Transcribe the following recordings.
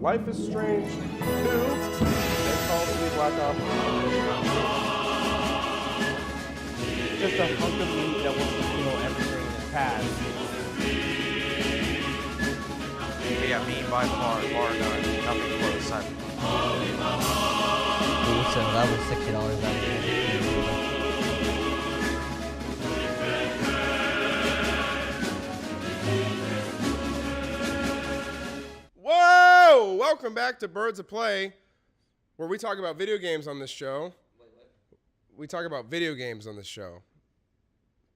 Life is Strange 2, and Call of Duty Black Ops. Just a hunk of meat that wants to kill everything in its path. Yeah, me by far, bar none, nothing close. So that was $60 out of it. Whoa! Welcome back to Birds of Play, where we talk about video games on this show. We talk about video games on this show.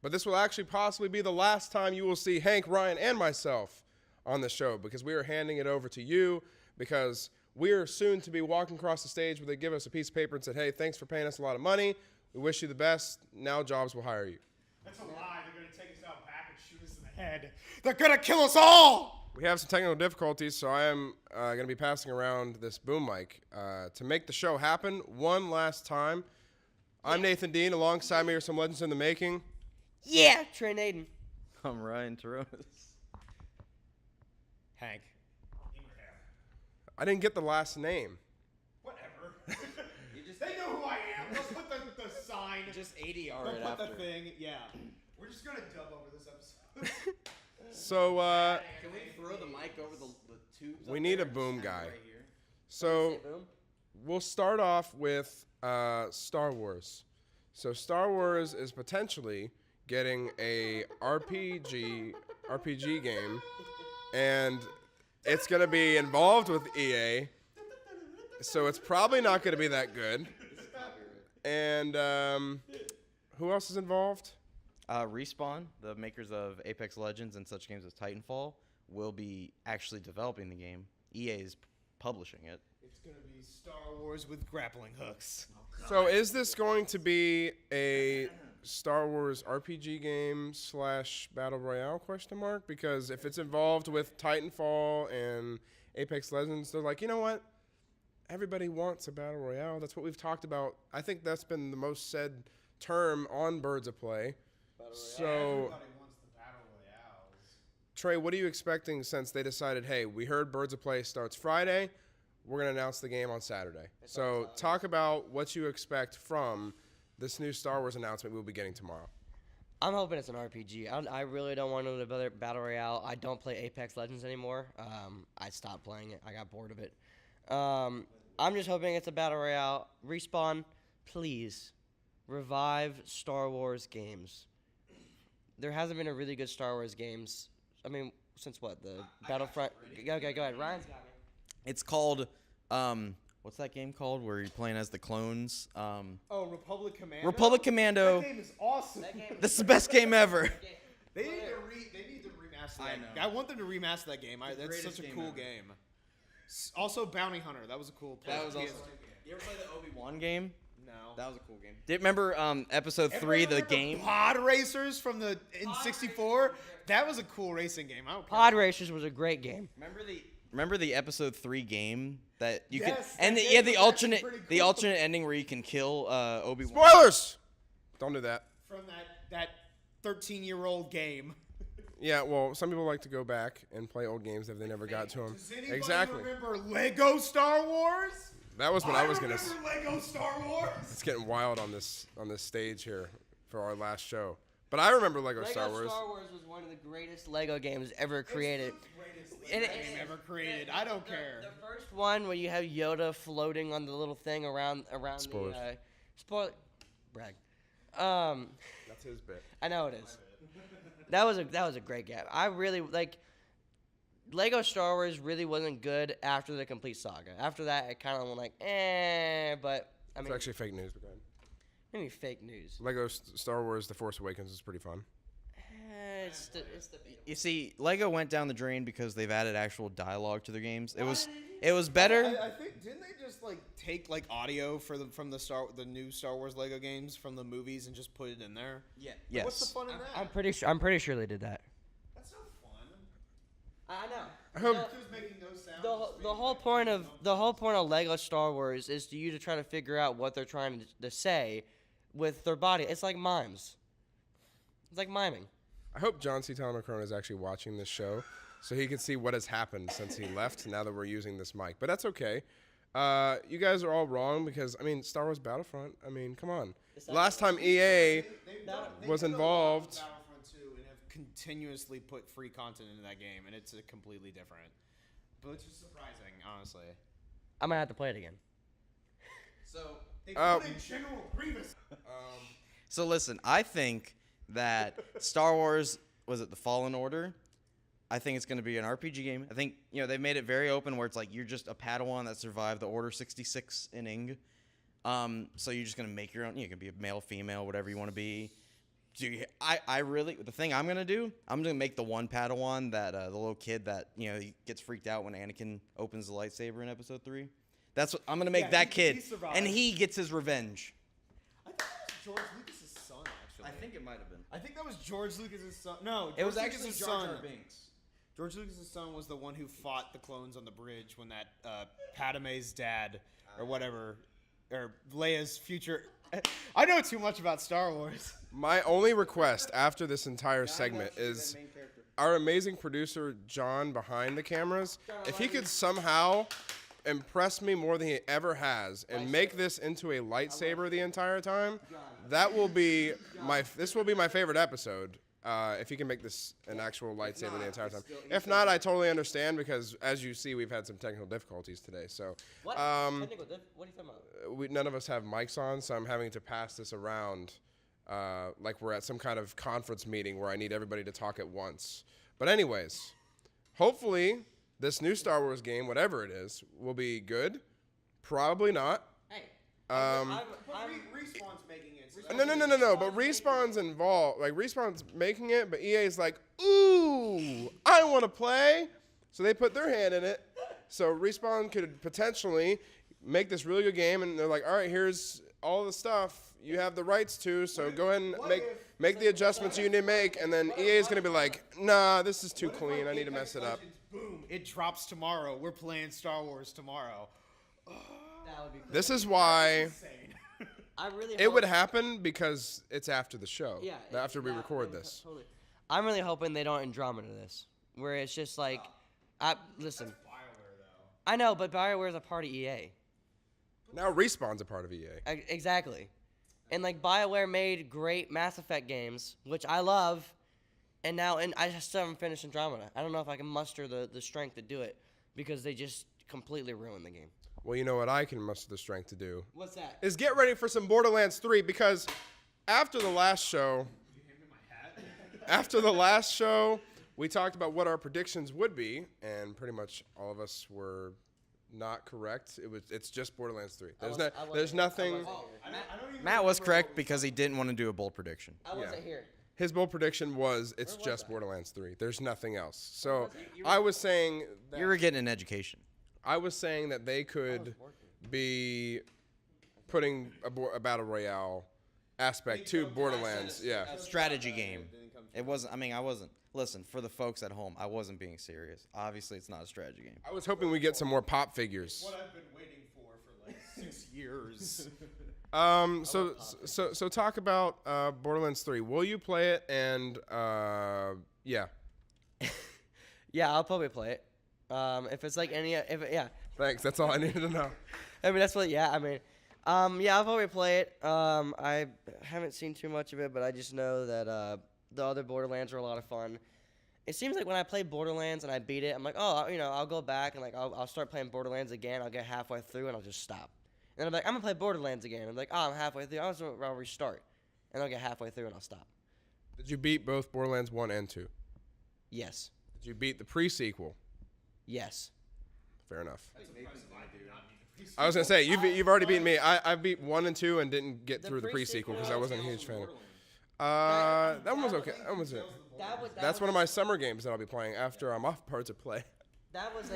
But this will actually possibly be the last time you will see Hank, Ryan, and myself on the show, because we are handing it over to you, because we are soon to be walking across the stage where they give us a piece of paper and said, hey, thanks for paying us a lot of money. We wish you the best. Now Jobs will hire you. That's a lie. They're going to take us out back and shoot us in the head. They're going to kill us all! We have some technical difficulties, so I am going to be passing around this boom mic to make the show happen one last time. I'm Nathan Dean. Alongside me are some legends in the making. Yeah, Trey Naden. I'm Ryan Torres. Hank. I didn't get the last name. Whatever. They know who I am. Let's put the sign. Just ADR They'll it put after. the thing. Yeah. We're just going to dub over this episode. So Can we throw the mic over the tubes? we need a boom guy. So we'll start off with Star Wars. So Star Wars is potentially getting a RPG game, and it's going to be involved with EA. So it's probably not going to be that good. And who else is involved? Respawn, the makers of Apex Legends and such games as Titanfall, will be actually developing the game. EA is publishing it. It's going to be Star Wars with grappling hooks. So is this going to be a Star Wars RPG game / Battle Royale ? Because if it's involved with Titanfall and Apex Legends, they're like, you know what? Everybody wants a Battle Royale. That's what we've talked about. I think that's been the most said term on Birds of Play. So, Everybody wants the Battle Royales. Trey, what are you expecting since they decided, hey, we heard Birds of Play starts Friday, we're going to announce the game on Saturday. So talk about what you expect from this new Star Wars announcement we'll be getting tomorrow. I'm hoping it's an RPG. I really don't want another Battle Royale. I don't play Apex Legends anymore. I stopped playing it. I got bored of it. I'm just hoping it's a Battle Royale. Respawn, please, revive Star Wars games. There hasn't been a really good Star Wars games. I mean, since what? The Battlefront? Okay, go ahead. Ryan's got me. It's called, what's that game called where you're playing as the clones? Republic Commando? Republic Commando. That game is awesome. This is the best game ever. They need to remaster that. I know. I want them to remaster that game. That's such a game cool ever. game. Also, Bounty Hunter. That was a cool play. That was also. You ever play the Obi-Wan game? No. That was a cool game. Remember episode 3, the game? Pod Racers from the N64? That was a cool racing game. I don't care. Pod Racers was a great game. Remember the episode 3 game that you Yes, could, and that the, game yeah, was the actually alternate, pretty the cool. alternate ending where you can kill Obi-Wan. Spoilers! Don't do that. From that 13-year-old game. Yeah, well, some people like to go back and play old games if they never got to them. Does anybody Exactly. remember Lego Star Wars? That was what I was going to remember Lego Star Wars. It's getting wild on this stage here for our last show. But I remember Lego Star Wars. Star Wars was one of the greatest Lego games ever created. Greatest And Lego game ever created. I don't care. The first one where you have Yoda floating on the little thing around Spoilers. the spoil brag. That's his bit. I know it is. That was a great game. I really like Lego Star Wars. Really wasn't good after the complete saga. After that, it kind of went like but I It's mean, actually fake news, but go ahead. maybe fake news. Lego Star Wars The Force Awakens is pretty fun. It's the You see, Lego went down the drain because they've added actual dialogue to their games. It was better. I think didn't they just like take like audio from the new Star Wars Lego games from the movies and just put it in there? yeah. Yes. What's the fun in that? I'm pretty sure they did that. That's no fun. I know. I hope Just making no sound. The whole point of Lego Star Wars is to you to try to figure out what they're trying to say with their body. It's like mimes. It's like miming. I hope John C. Talmacrone is actually watching this show, so he can see what has happened since he left. Now that we're using this mic, but that's okay. You guys are all wrong because I mean, Star Wars Battlefront. I mean, come on. Last time EA was involved. Battlefront 2 and have continuously put free content into that game, and it's a completely different. But it's just surprising, honestly. I'm gonna have to play it again. So, They put in General Grievous. so listen, I think that Star Wars, was it the Fallen Order? I think it's going to be an RPG game. I think, they've made it very open where it's like you're just a Padawan that survived the Order 66 inning. So you're just going to make your own. You can be a male, female, whatever you want to be. The thing I'm going to do, I'm going to make the one Padawan that the little kid that, he gets freaked out when Anakin opens the lightsaber in episode 3. That's what I'm going to make that kid. And he gets his revenge. I thought it was George Lucas' son, actually. I think it might have been. I think that was George Lucas' son. No, It was George actually Lucas's Jar son. Jar Binks. George Lucas' son was the one who fought the clones on the bridge when that Padme's dad or whatever, or Leia's future. I know too much about Star Wars. My only request after this entire segment is our amazing producer John behind the cameras. If he could somehow impress me more than he ever has and make this into a lightsaber the entire time, that will be this will be my favorite episode. If he can make this an actual lightsaber the entire time. If not, I totally understand because, as you see, we've had some technical difficulties today. So, What? What are you talking about? none of us have mics on, so I'm having to pass this around like we're at some kind of conference meeting where I need everybody to talk at once. But anyways, hopefully this new Star Wars game, whatever it is, will be good. Probably not. Hey. Respawn's making it. So No. But Respawn's involved. Like, Respawn's making it, but EA's like, ooh, I want to play. So they put their hand in it. So Respawn could potentially make this really good game, and they're like, all right, here's all the stuff you have the rights to, so go ahead and make the adjustments you need to make, and then EA is going to be like, nah, this is too clean. I need to mess it up. Boom! It drops tomorrow. We're playing Star Wars tomorrow. That would be cool. This is why I really it would happen because it's after the show. Yeah. After we record this. Totally. I'm really hoping they don't Andromeda this, where it's just like, listen. BioWare, though. I know, but BioWare is a part of EA. Now Respawn's a part of EA. Exactly. And like BioWare made great Mass Effect games, which I love, and I just still haven't finished Andromeda. I don't know if I can muster the strength to do it because they just completely ruined the game. Well, you know what I can muster the strength to do? What's that? Is get ready for some Borderlands 3 because after the last show, we talked about what our predictions would be, and pretty much all of us were not correct. It's just Borderlands 3. There's nothing. Matt was correct because he didn't want to do a bold prediction. I wasn't here. His bold prediction was it's just Borderlands 3. There's nothing else. So I was saying You were getting an education. I was saying that they could be putting a battle royale aspect to Borderlands. Yeah. Strategy game. It wasn't. I wasn't. Listen, for the folks at home, I wasn't being serious. Obviously, it's not a strategy game. I was hoping we get some more pop figures. What I've been waiting for like 6 years. So talk about Borderlands 3. Will you play it? And yeah. Yeah, I'll probably play it. If it's like yeah. Thanks. That's all I needed to know. I mean, that's what. Yeah, I mean, yeah, I'll probably play it. I haven't seen too much of it, but I just know that the other Borderlands are a lot of fun. It seems like when I play Borderlands and I beat it, I'm like, oh, I'll go back and like I'll start playing Borderlands again. I'll get halfway through and I'll just stop. And I'm like, I'm gonna play Borderlands again. I'm like, oh, I'm halfway through. I'll restart, and I'll get halfway through and I'll stop. Did you beat both Borderlands 1 and 2? Yes. Did you beat the pre-sequel? Yes. Fair enough. I was gonna say you've already beaten me. I beat 1 and 2 and didn't get through the pre-sequel because I wasn't a huge fan. That one was okay. That was it. That's one of my summer games that I'll be playing after I'm off Birds of Play. That was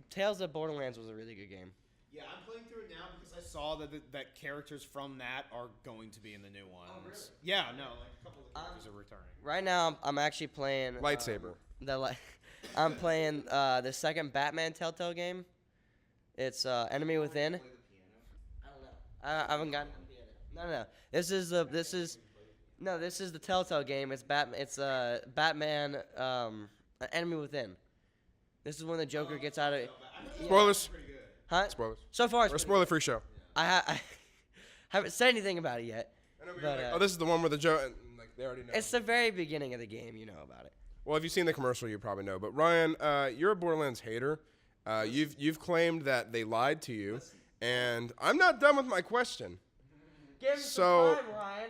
Tales of Borderlands was a really good game. Yeah, I'm playing through it now because I saw that characters from that are going to be in the new ones. Oh, really? Yeah, no, like a couple of the characters are returning. Right now, I'm actually playing Lightsaber. I'm playing the second Batman Telltale game. It's Enemy Within. I don't know. I haven't gotten. No. This is the Telltale game. It's Batman. An Enemy Within. This is when the Joker gets out of it. Spoilers. Huh? Spoilers. So far, it's Or pretty spoiler-free show. I haven't said anything about it yet. But, oh, this is the one where the Joe. Like they already know. it's the very beginning of the game. You know about it. Well, if you've seen the commercial, you probably know. But Ryan, you're a Borderlands hater. You've claimed that they lied to you, and I'm not done with my question. Give him So- some time, Ryan.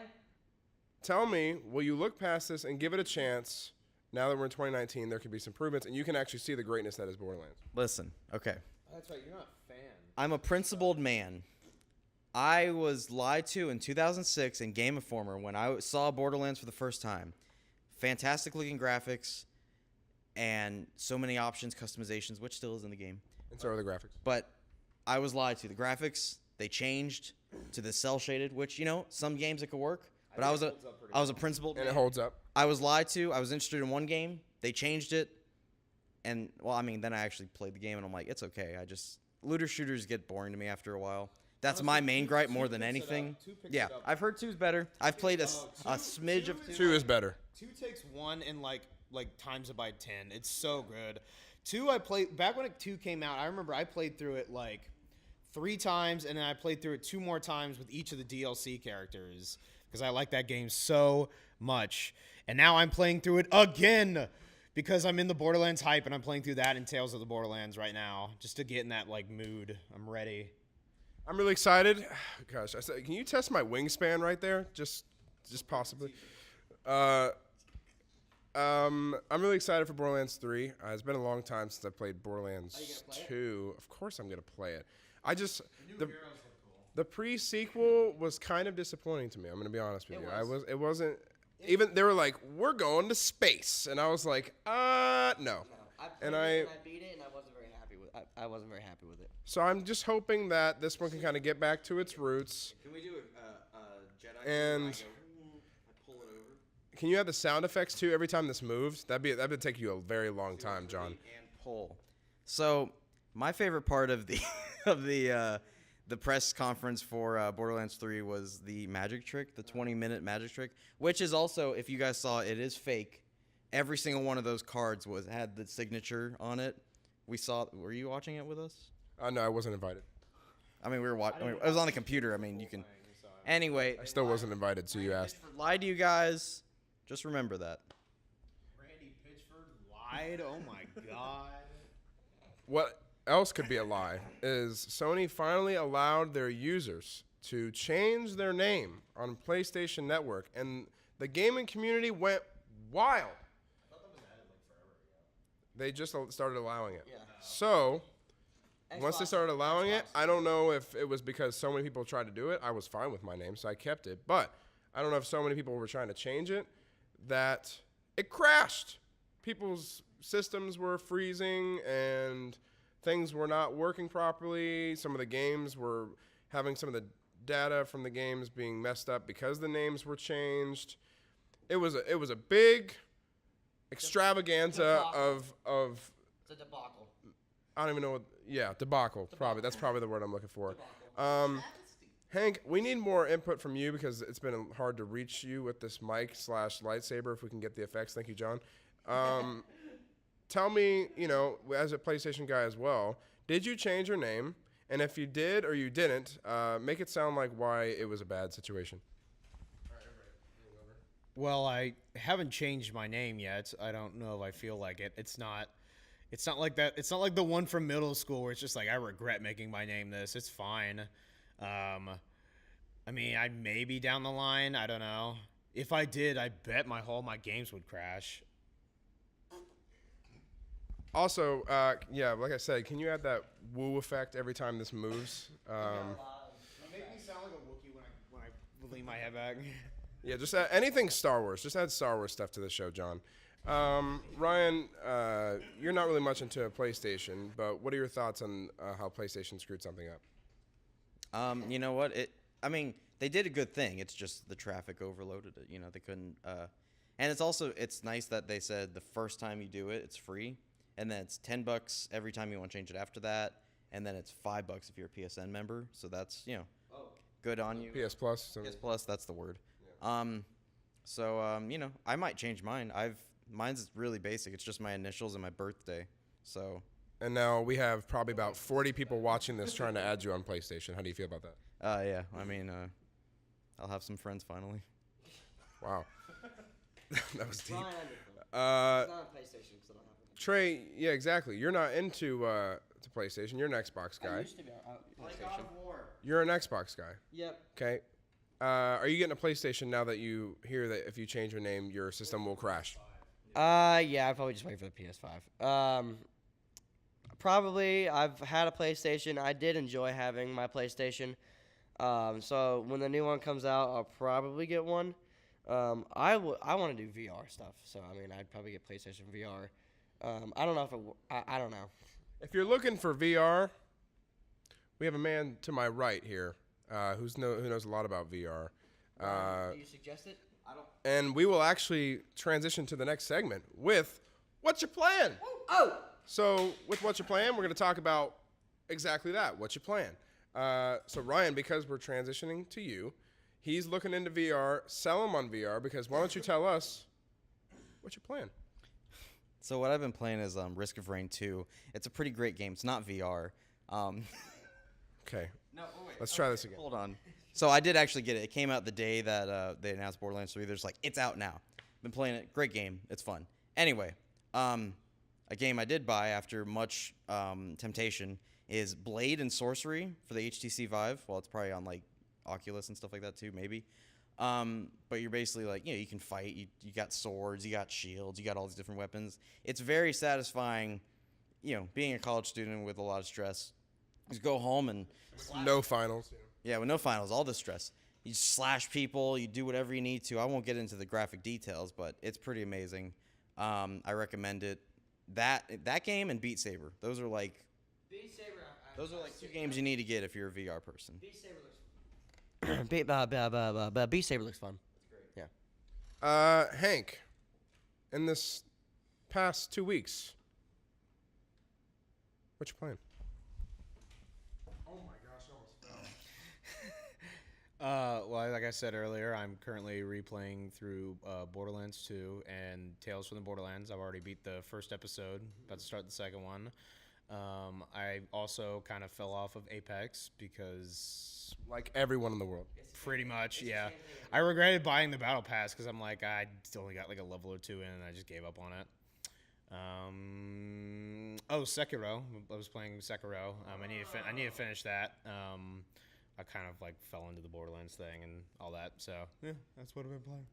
Tell me, will you look past this and give it a chance? Now that we're in 2019, there could be some improvements, and you can actually see the greatness that is Borderlands. Listen, okay. That's right. You're not a fan. I'm a principled man. I was lied to in 2006 in Game Informer when I saw Borderlands for the first time. Fantastic looking graphics and so many options, customizations, which still is in the game. And so are the graphics. But I was lied to. The graphics, they changed to the cell shaded, which, you know, some games it could work. But I was a principled And man. it holds up. I was lied to. I was interested in one game. They changed it. And, well, I mean, then I actually played the game, and I'm like, it's okay. Looter shooters get boring to me after a while. That's my main gripe more than anything. Yeah, I've heard 2's better. I've played a smidge of 2. 2 is better. 2 takes 1 and like times it by 10. It's so good. 2 I played back when 2 came out. I remember I played through it like 3 times, and then I played through it 2 more times with each of the DLC characters because I like that game so much. And now I'm playing through it again because I'm in the Borderlands hype, and I'm playing through that and Tales of the Borderlands right now just to get in that like mood. I'm ready. I'm really excited. Gosh, can you test my wingspan right there? Just possibly. I'm really excited for Borderlands 3. It's been a long time since I played Borderlands 2. Of course I'm going to play it. The pre-sequel was kind of disappointing to me. I'm going to be honest with you. It wasn't even they were like, "We're going to space." And I was like, no. I beat it, and I wasn't very happy with. I wasn't very happy with it. So I'm just hoping that this one can kind of get back to its roots. Can we do a Jedi? And I pull it over. Can you have the sound effects too every time this moves? That'd take you a very long time, John. And pull. So my favorite part of the the press conference for Borderlands 3 was the magic trick, the 20-minute magic trick, which is also, if you guys saw, it is fake. Every single one of those cards had the signature on it. We saw. Were you watching it with us? No, I wasn't invited. I mean, we were watching. It was on the computer. I mean, you can. Anyway, I still wasn't invited, so you asked. Lied to you guys. Just remember that. Randy Pitchford lied. Oh my god. What else could be a lie is Sony finally allowed their users to change their name on PlayStation Network, and the gaming community went wild. They just started allowing it. Yeah. So, once they Xbox- started allowing it, Xbox. I don't know if it was because so many people tried to do it. I was fine with my name, so I kept it. But I don't know if so many people were trying to change it that it crashed. People's systems were freezing and things were not working properly. Some of the games were having some of the data from the games being messed up because the names were changed. It was a big extravaganza of It's a debacle. I don't even know what. Yeah, debacle. Probably that's probably the word I'm looking for. Hank, we need more input from you because it's been hard to reach you with this mic / lightsaber. If we can get the effects, thank you, John. Tell me, as a PlayStation guy as well, did you change your name? And if you did or you didn't, make it sound like why it was a bad situation. Well, I haven't changed my name yet. I don't know if I feel like it. It's not like that. It's not like the one from middle school where it's just like I regret making my name this. It's fine. I mean, I may be down the line. I don't know. If I did, I bet my games would crash. Also, like I said, can you add that woo effect every time this moves? You make me sound like a Wookiee when I lean my head back. Yeah, just add anything Star Wars. Just add Star Wars stuff to the show, John. Ryan, you're not really much into PlayStation, but what are your thoughts on how PlayStation screwed something up? You know what? They did a good thing. It's just the traffic overloaded it. They couldn't. And it's nice that they said the first time you do it, it's free, and then it's $10 every time you want to change it after that, and then it's $5 if you're a PSN member. So that's good on you. PS Plus. PS Plus, that's the word. I might change mine. Mine's really basic. It's just my initials and my birthday. So. And now we have probably about 40 people watching this trying to add you on PlayStation. How do you feel about that? Yeah. I mean, I'll have some friends finally. Wow. That was deep. It's not on PlayStation because I don't have it. Trey, yeah, exactly. You're not into to PlayStation. You're an Xbox I guy. used to be on PlayStation. You're an Xbox guy. Yep. Okay. Are you getting a PlayStation now that you hear that if you change your name, your system will crash? Yeah, I'd probably just wait for the PS5. Probably, I've had a PlayStation. I did enjoy having my PlayStation. So when the new one comes out, I'll probably get one. I want to do VR stuff, so I mean, I'd probably get PlayStation VR. I don't know if I don't know. If you're looking for VR, we have a man to my right here who knows a lot about VR. Do you suggest it? I don't. And we will actually transition to the next segment with What's Your Plan? Oh! So with What's Your Plan, we're going to talk about exactly that. What's your plan? So Ryan, because we're transitioning to you, he's looking into VR. Sell him on VR because why don't you tell us what's your plan? So what I've been playing is Risk of Rain 2. It's a pretty great game. It's not VR. Okay. No, wait. Let's try this again. Hold on. So I did actually get it. It came out the day that they announced Borderlands 3. There's like, it's out now. Been playing it. Great game. It's fun. Anyway, a game I did buy after much temptation is Blade and Sorcery for the HTC Vive. Well, it's probably on like Oculus and stuff like that too, maybe. But you're basically like, you can fight. You got swords, you got shields, you got all these different weapons. It's very satisfying, being a college student with a lot of stress. Just go home and No finals. yeah, with no finals, all this stress. You slash people, you do whatever you need to. I won't get into the graphic details, but it's pretty amazing. I recommend it. That game and Beat Saber. Those are like two games you need to get if you're a VR person. Beat Saber looks. Beat Saber looks fun. That's great. Yeah. Hank, in this past 2 weeks, what's your plan? Oh my gosh, I almost fell. Well, like I said earlier, I'm currently replaying through Borderlands 2 and Tales from the Borderlands. I've already beat the first episode, about to start the second one. I also kind of fell off of Apex because, Like everyone in the world. pretty much, yeah. I regretted buying the Battle Pass because I'm like, I only got like a level or two in and I just gave up on it. Sekiro. I was playing Sekiro. I need to finish that. I kind of like fell into the Borderlands thing and all that. So yeah, that's what I've been playing.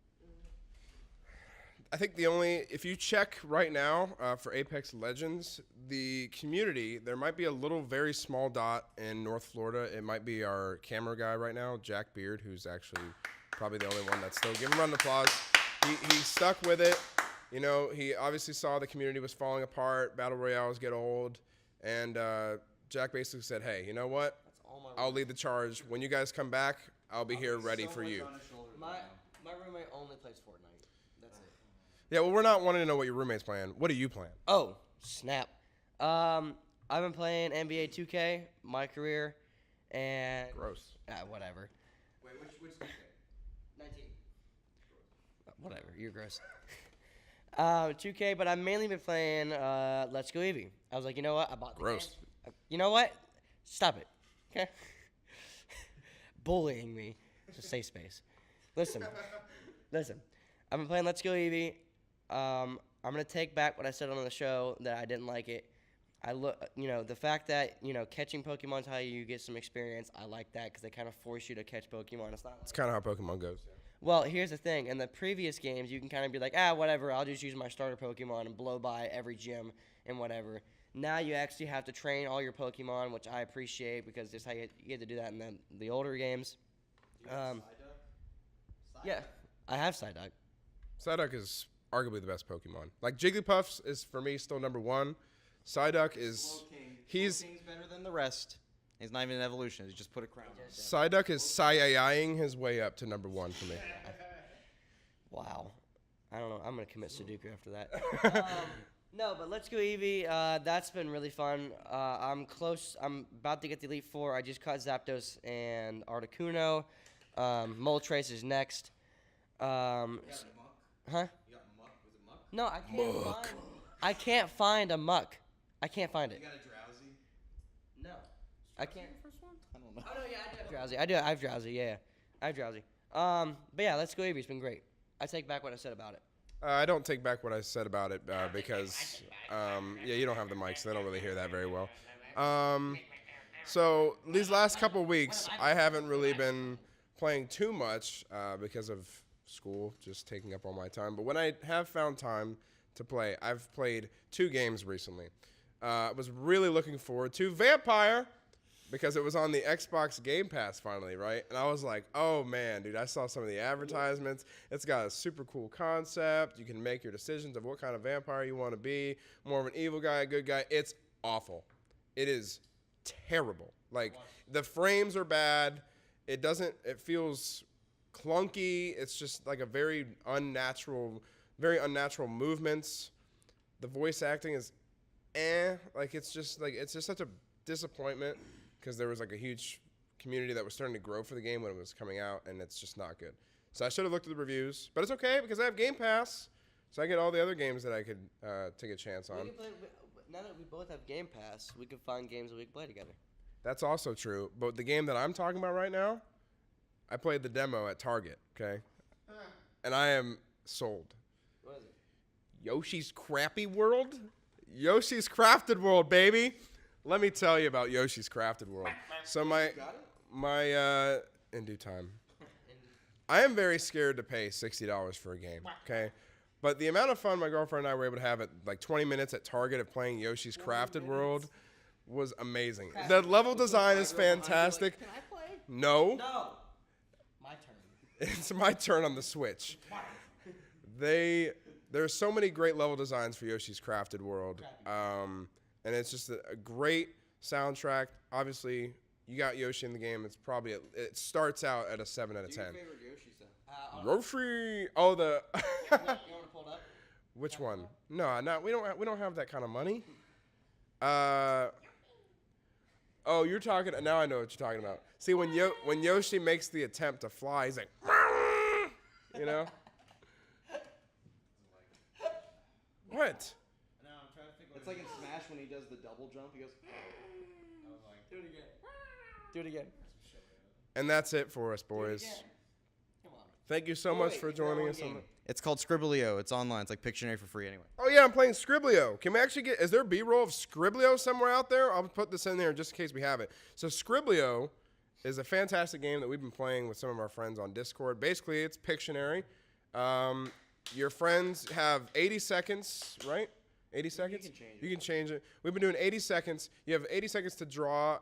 I think if you check right now for Apex Legends, the community, there might be a little very small dot in North Florida. It might be our camera guy right now, Jack Beard, who's actually probably the only one that's still. Give him a round of applause. He stuck with it. He obviously saw the community was falling apart. Battle Royales get old. And Jack basically said, hey, you know what? I'll lead the charge. When you guys come back, I'll be here ready for you. My roommate only plays Fortnite. That's it. Yeah, well, we're not wanting to know what your roommate's playing. What do you plan? Oh, snap. I've been playing NBA 2K, my career, and Gross. whatever. Wait, which 19. Whatever, you're gross. 2K, but I've mainly been playing Let's Go Eevee. I was like, you know what? I bought the Gross. game. You know what? Stop it. Okay? Bullying me. It's a safe space. Listen. I've been playing Let's Go Eevee. I'm gonna take back what I said on the show that I didn't like it. The fact that catching Pokemon's how you get some experience. I like that because they kind of force you to catch Pokemon. It's kind of how Pokemon goes. Well, here's the thing. In the previous games, you can kind of be like, whatever. I'll just use my starter Pokemon and blow by every gym and whatever. Now you actually have to train all your Pokemon, which I appreciate because that's how you get to do that in the older games. Yeah, I have Psyduck. Psyduck is arguably the best Pokemon. Like Jigglypuff is for me still number one. Psyduck is King's better than the rest. He's not even an evolution. He just put a crown on him. Psyduck is Saiyaing his way up to number one for me. Wow. I don't know. I'm going to commit Sudoku after that. No, but Let's Go Eevee. That's been really fun. I'm close. I'm about to get the Elite Four. I just caught Zapdos and Articuno. Moltres is next. Huh? You got Muck. Was it Muck? No, I can't find a muck. I can't find it. You got a drowsy? No, I can't. First one? I don't know. Oh no, yeah, I do have drowsy. I have drowsy. Yeah, I have drowsy. But yeah, Let's Go Avery. It's been great. I take back what I said about it. I don't take back what I said about it because, yeah, you don't have the mic, so they don't really hear that very well. So these last couple weeks, I haven't really been playing too much because of school just taking up all my time. But when I have found time to play, I've played 2 games recently. I was really looking forward to Vampire because it was on the Xbox Game Pass finally, right? And I was like, oh man, dude, I saw some of the advertisements. It's got a super cool concept. You can make your decisions of what kind of vampire you want to be, more of an evil guy, a good guy. It's awful. It is terrible. Like, the frames are bad. It feels clunky. It's just like a very unnatural movements. The voice acting is like it's just such a disappointment because there was like a huge community that was starting to grow for the game when it was coming out, and it's just not good. So I should have looked at the reviews, but it's okay because I have Game Pass, so I get all the other games that I could take a chance on. Now that we both have Game Pass, we can find games that we can play together. That's also true, but the game that I'm talking about right now, I played the demo at Target, okay? And I am sold. What is it? Yoshi's Crappy World? Yoshi's Crafted World, baby. Let me tell you about Yoshi's Crafted World. So in due time. I am very scared to pay $60 for a game, okay? But the amount of fun my girlfriend and I were able to have at like 20 minutes at Target of playing Yoshi's Crafted World was amazing. The level design is fantastic. Can I play? No. No. My turn. It's my turn on the Switch. There's so many great level designs for Yoshi's Crafted World. And it's just a great soundtrack. Obviously, you got Yoshi in the game. It's probably it starts out at a 7 out of 10. Your favorite Yoshi sound? Yoshi. Oh, the. You want to pull it up? Which one? No, we don't have that kind of money. Oh, you're talking. Now I know what you're talking about. See, when Yoshi makes the attempt to fly, he's like, you know. What? No, I'm trying to think. It's like in Smash when he does the double jump. He goes. Do it again. Do it again. And that's it for us, boys. Come on. Thank you so much for joining us. It's called Scribblio. It's online. It's like Pictionary for free anyway. Oh yeah, I'm playing Scribblio. Can we actually is there B-roll of Scribblio somewhere out there? I'll put this in there just in case we have it. So Scribblio is a fantastic game that we've been playing with some of our friends on Discord. Basically, it's Pictionary. Your friends have 80 seconds, right? 80 seconds? You can change it. We've been doing 80 seconds. You have 80 seconds to draw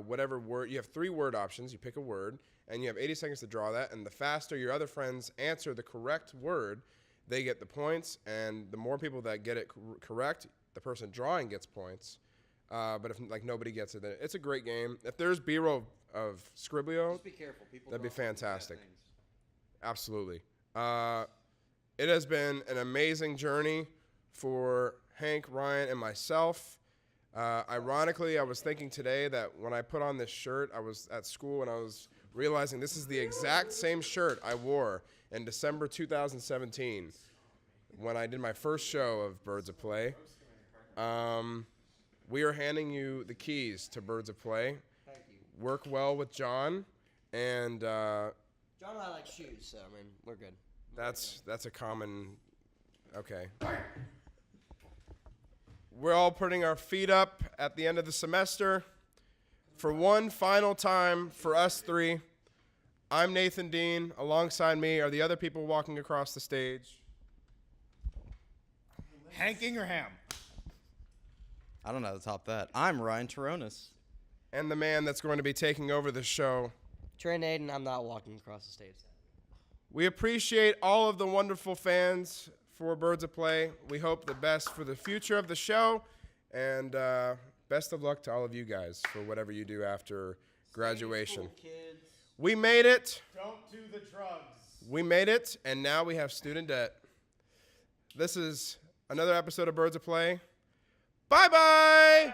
whatever word. You have 3 word options. You pick a word, and you have 80 seconds to draw that. And the faster your other friends answer the correct word, they get the points. And the more people that get it correct, the person drawing gets points. But if like nobody gets it, then it's a great game. If there's B-roll of Scribblio, Just be careful. People that'd be draw bad fantastic. things. Absolutely. It has been an amazing journey for Hank, Ryan, and myself. Ironically, I was thinking today that when I put on this shirt, I was at school and I was realizing this is the exact same shirt I wore in December 2017 when I did my first show of Birds of Play. We are handing you the keys to Birds of Play. Thank you. Work well with John, and John and I like shoes, so I mean, we're good. that's a common. Okay. We're all putting our feet up at the end of the semester. For one final time for us 3, I'm Nathan Dean. Alongside me are the other people walking across the stage. Hank Ingraham. I don't know how to top that. I'm Ryan Taronis. And the man that's going to be taking over the show. Trey Naden, I'm not walking across the stage. We appreciate all of the wonderful fans for Birds of Play. We hope the best for the future of the show. And best of luck to all of you guys for whatever you do after graduation. We made it. Don't do the drugs. We made it, and now we have student debt. This is another episode of Birds of Play. Bye-bye.